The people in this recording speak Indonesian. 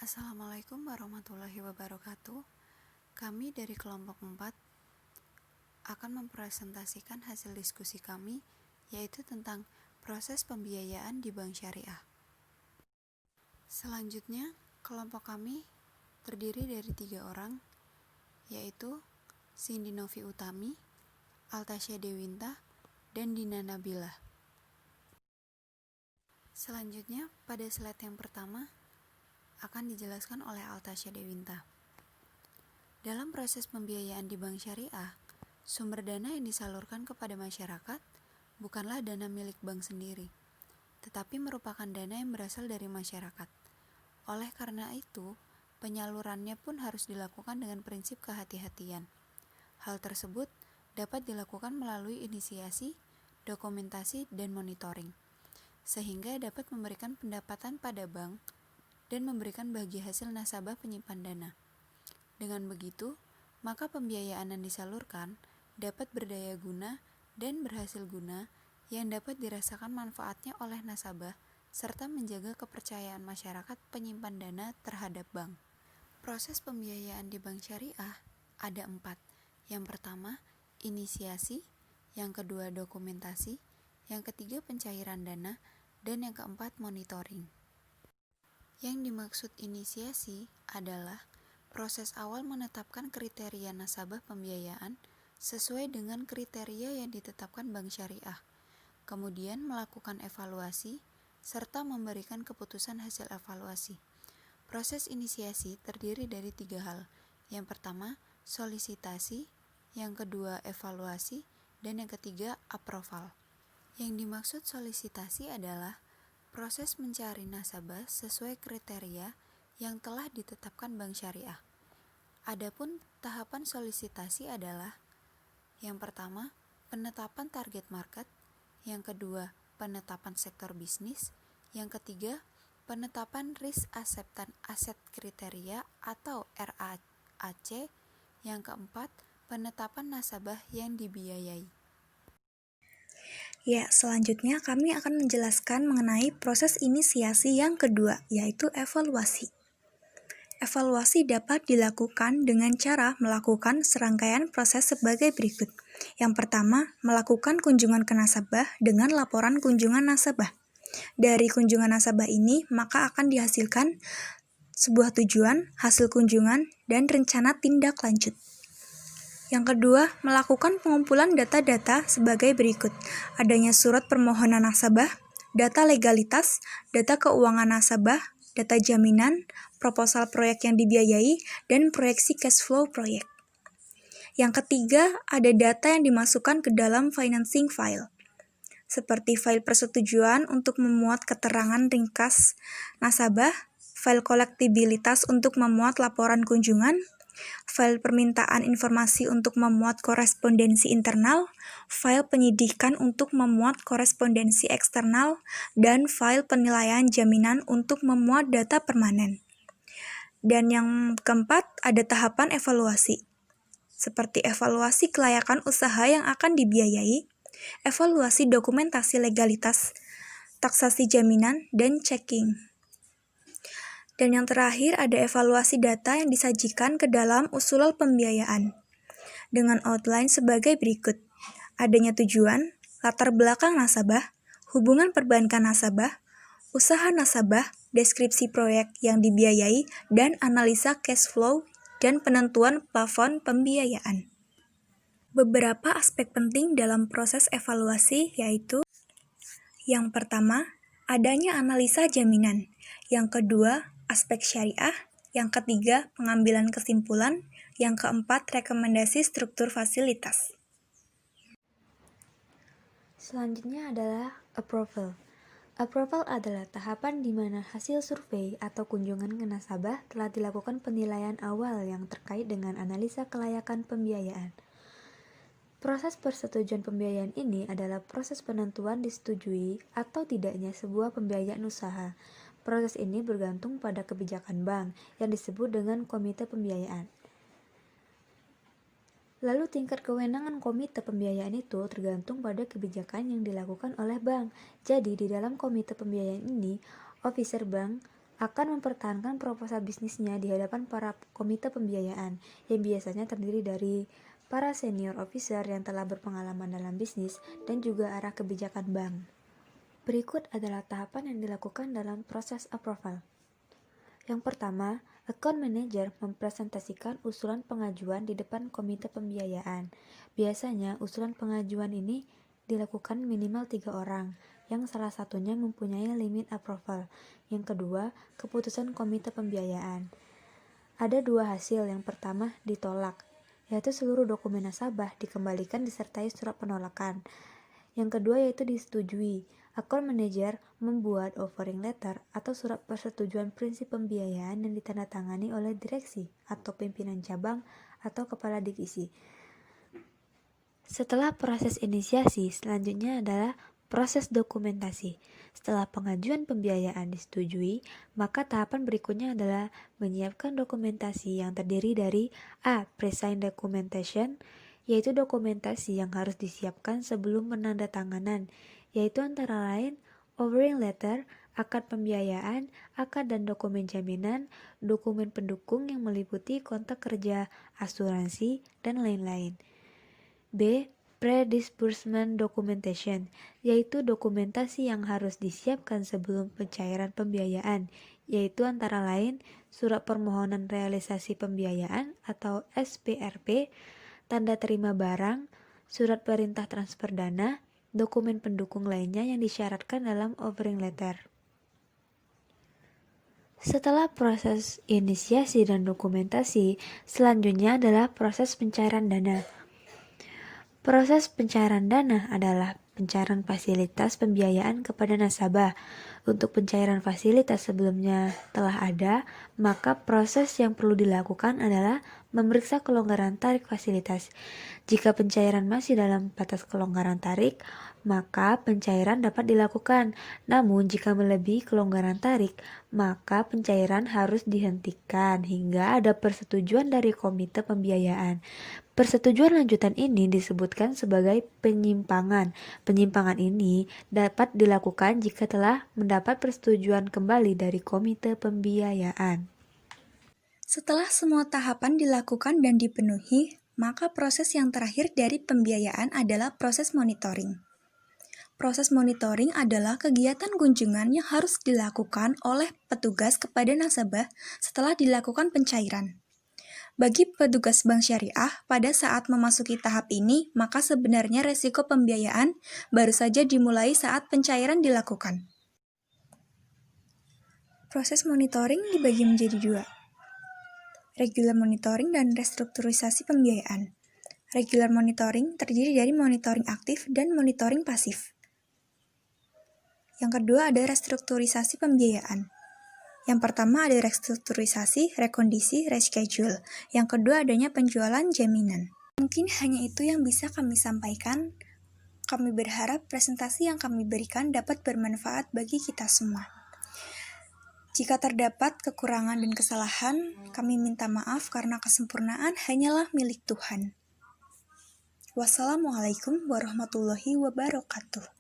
Assalamualaikum warahmatullahi wabarakatuh. Kami dari kelompok 4 akan mempresentasikan hasil diskusi kami, yaitu tentang proses pembiayaan di bank syariah. Selanjutnya, kelompok kami terdiri dari 3 orang, yaitu Cindy Novi Utami, Altasya Dewinta, dan Dina Nabila. Selanjutnya, pada slide yang pertama akan dijelaskan oleh Altasya Dewinta. Dalam proses pembiayaan di bank syariah, sumber dana yang disalurkan kepada masyarakat bukanlah dana milik bank sendiri, tetapi merupakan dana yang berasal dari masyarakat. Oleh karena itu, penyalurannya pun harus dilakukan dengan prinsip kehati-hatian. Hal tersebut dapat dilakukan melalui inisiasi, dokumentasi, dan monitoring, sehingga dapat memberikan pendapatan pada bank dan memberikan bagi hasil nasabah penyimpan dana. Dengan begitu, maka pembiayaan yang disalurkan dapat berdaya guna dan berhasil guna yang dapat dirasakan manfaatnya oleh nasabah serta menjaga kepercayaan masyarakat penyimpan dana terhadap bank. Proses pembiayaan di bank syariah ada 4. Yang pertama, inisiasi, yang kedua dokumentasi, yang ketiga pencairan dana, dan yang keempat monitoring. Yang dimaksud inisiasi adalah proses awal menetapkan kriteria nasabah pembiayaan sesuai dengan kriteria yang ditetapkan bank syariah, kemudian melakukan evaluasi, serta memberikan keputusan hasil evaluasi. Proses inisiasi terdiri dari 3 hal. Yang pertama, solisitasi, yang kedua, evaluasi, dan yang ketiga, approval. Yang dimaksud solisitasi adalah proses mencari nasabah sesuai kriteria yang telah ditetapkan bank syariah. Adapun tahapan solisitasi adalah: yang pertama, penetapan target market, yang kedua, penetapan sektor bisnis, yang ketiga, penetapan risk acceptance aset kriteria atau RAC, yang keempat, penetapan nasabah yang dibiayai. Ya, selanjutnya kami akan menjelaskan mengenai proses inisiasi yang kedua, yaitu evaluasi. Evaluasi dapat dilakukan dengan cara melakukan serangkaian proses sebagai berikut. Yang pertama, melakukan kunjungan ke nasabah dengan laporan kunjungan nasabah. Dari kunjungan nasabah ini, maka akan dihasilkan sebuah tujuan, hasil kunjungan, dan rencana tindak lanjut. Yang kedua, melakukan pengumpulan data-data sebagai berikut. Adanya surat permohonan nasabah, data legalitas, data keuangan nasabah, data jaminan, proposal proyek yang dibiayai, dan proyeksi cash flow proyek. Yang ketiga, ada data yang dimasukkan ke dalam financing file, seperti file persetujuan untuk memuat keterangan ringkas nasabah, file kolektibilitas untuk memuat laporan kunjungan, file permintaan informasi untuk memuat korespondensi internal, file penyidikan untuk memuat korespondensi eksternal, dan file penilaian jaminan untuk memuat data permanen. Dan yang keempat, ada tahapan evaluasi, seperti evaluasi kelayakan usaha yang akan dibiayai, evaluasi dokumentasi legalitas, taksasi jaminan, dan checking. Dan yang terakhir ada evaluasi data yang disajikan ke dalam usulan pembiayaan dengan outline sebagai berikut. Adanya tujuan, latar belakang nasabah, hubungan perbankan nasabah, usaha nasabah, deskripsi proyek yang dibiayai, dan analisa cash flow dan penentuan plafon pembiayaan. Beberapa aspek penting dalam proses evaluasi yaitu: yang pertama, adanya analisa jaminan. Yang kedua, aspek syariah. Yang ketiga, pengambilan kesimpulan. Yang keempat, rekomendasi struktur fasilitas. Selanjutnya adalah approval. Approval adalah tahapan di mana hasil survei atau kunjungan ke nasabah telah dilakukan penilaian awal yang terkait dengan analisa kelayakan pembiayaan. Proses persetujuan pembiayaan ini adalah proses penentuan disetujui atau tidaknya sebuah pembiayaan usaha. Proses ini bergantung pada kebijakan bank yang disebut dengan komite pembiayaan. Lalu tingkat kewenangan komite pembiayaan itu tergantung pada kebijakan yang dilakukan oleh bank. Jadi di dalam komite pembiayaan ini, officer bank akan mempertahankan proposal bisnisnya di hadapan para komite pembiayaan yang biasanya terdiri dari para senior officer yang telah berpengalaman dalam bisnis dan juga arah kebijakan bank. Berikut adalah tahapan yang dilakukan dalam proses approval. Yang pertama, account manager mempresentasikan usulan pengajuan di depan komite pembiayaan. Biasanya, usulan pengajuan ini dilakukan minimal 3 orang, yang salah satunya mempunyai limit approval. Yang kedua, keputusan komite pembiayaan. Ada 2 hasil, yang pertama ditolak, yaitu seluruh dokumen nasabah dikembalikan disertai surat penolakan. Yang kedua yaitu disetujui. Account manager membuat offering letter atau surat persetujuan prinsip pembiayaan yang ditandatangani oleh direksi atau pimpinan cabang atau kepala divisi. Setelah proses inisiasi, selanjutnya adalah proses dokumentasi. Setelah pengajuan pembiayaan disetujui, maka tahapan berikutnya adalah menyiapkan dokumentasi yang terdiri dari A. Pre-signed documentation, yaitu dokumentasi yang harus disiapkan sebelum penandatanganan, yaitu antara lain offering letter, akad pembiayaan, akad dan dokumen jaminan, dokumen pendukung yang meliputi kontrak kerja, asuransi, dan lain-lain. B. Pre-disbursement documentation, yaitu dokumentasi yang harus disiapkan sebelum pencairan pembiayaan, yaitu antara lain surat permohonan realisasi pembiayaan atau SPRP, tanda terima barang, surat perintah transfer dana, dokumen pendukung lainnya yang disyaratkan dalam offering letter. Setelah proses inisiasi dan dokumentasi, selanjutnya adalah proses pencairan dana. Proses pencairan dana adalah pencairan fasilitas pembiayaan kepada nasabah. Untuk pencairan fasilitas sebelumnya telah ada, maka proses yang perlu dilakukan adalah memeriksa kelonggaran tarik fasilitas. Jika pencairan masih dalam batas kelonggaran tarik, maka pencairan dapat dilakukan. Namun jika melebihi kelonggaran tarik, maka pencairan harus dihentikan hingga ada persetujuan dari komite pembiayaan. Persetujuan lanjutan ini disebutkan sebagai penyimpangan. Penyimpangan ini dapat dilakukan jika telah mendapat persetujuan kembali dari komite pembiayaan. Setelah semua tahapan dilakukan dan dipenuhi, maka proses yang terakhir dari pembiayaan adalah proses monitoring. Proses monitoring adalah kegiatan kunjungan yang harus dilakukan oleh petugas kepada nasabah setelah dilakukan pencairan. Bagi petugas bank syariah, pada saat memasuki tahap ini, maka sebenarnya resiko pembiayaan baru saja dimulai saat pencairan dilakukan. Proses monitoring dibagi menjadi 2. Regular monitoring dan restrukturisasi pembiayaan. Regular monitoring terdiri dari monitoring aktif dan monitoring pasif. Yang kedua ada restrukturisasi pembiayaan. Yang pertama ada restrukturisasi, rekondisi, reschedule. Yang kedua adanya penjualan jaminan. Mungkin hanya itu yang bisa kami sampaikan. Kami berharap presentasi yang kami berikan dapat bermanfaat bagi kita semua. Jika terdapat kekurangan dan kesalahan, kami minta maaf karena kesempurnaan hanyalah milik Tuhan. Wassalamualaikum warahmatullahi wabarakatuh.